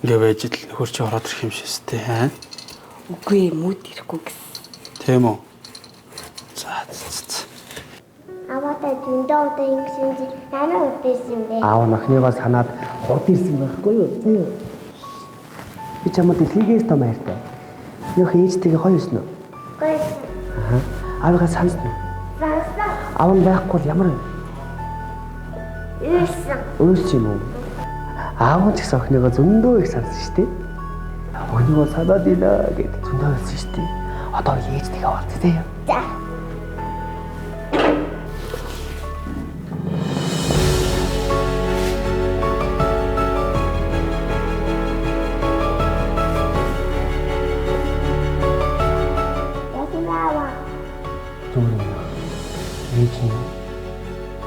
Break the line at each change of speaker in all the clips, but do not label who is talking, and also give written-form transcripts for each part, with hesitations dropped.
Ингээ байж л нөхөр чи ороод ирэх юм шээстэй хаа.
Үгүй мөд ирэхгүй гэсэн.
Тийм үү? За.
Аваатай зөндөө удаа ингэсэн чи ямар үдээсэн бэ?
Аав нь охиныгоо санаад хурд ирсэн байхгүй юу? Зөө. Би чамд дэлхийгээс том хайртай. Нөх ээжтэйгээ хоёр өснө.
Гойсон.
Аавыгаа сансан.
Сансан.
Аав нь байхгүй бол ямар вэ?
Ирсэн.
Өөрс юм уу? Аав ч гэсэн охиныгоо зөндөө их сансан шүү дээ. Охиныгоо санаад ийна гэд зөндөө хэлсэн шүү дээ. Одоо ээжтэйгээ уулзъя.
За.
Ээж нь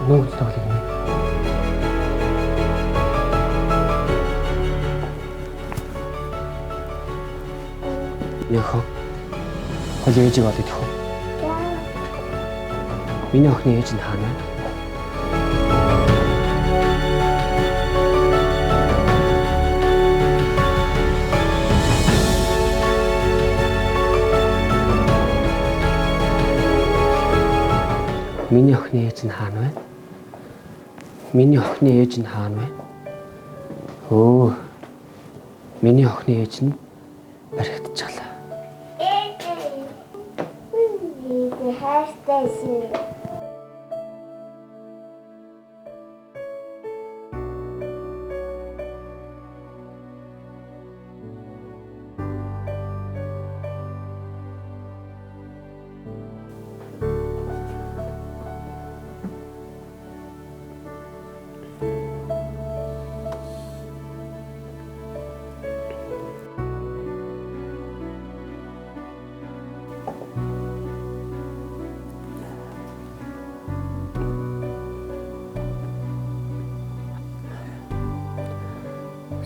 нөөц тоглоно. Яхаа. Хол ээжийг олж идэх үү? Миний охины ээж нь хаана? Миний охины ээж нь хаана вэ? Миний охины ээж нь хаана вэ? Өө. Миний охины ээж нь баригдчихлаа.
Хайртайсэн.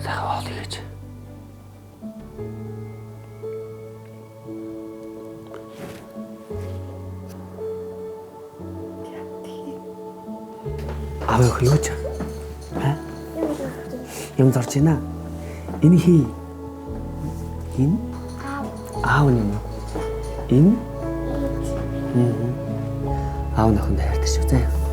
Сайхан хоол хийж. Аав юу ч? Юм зарж байна. Энэ хий. Энэ аав нь юм. Энэ аав нөхөнд хайртай шүү заяа.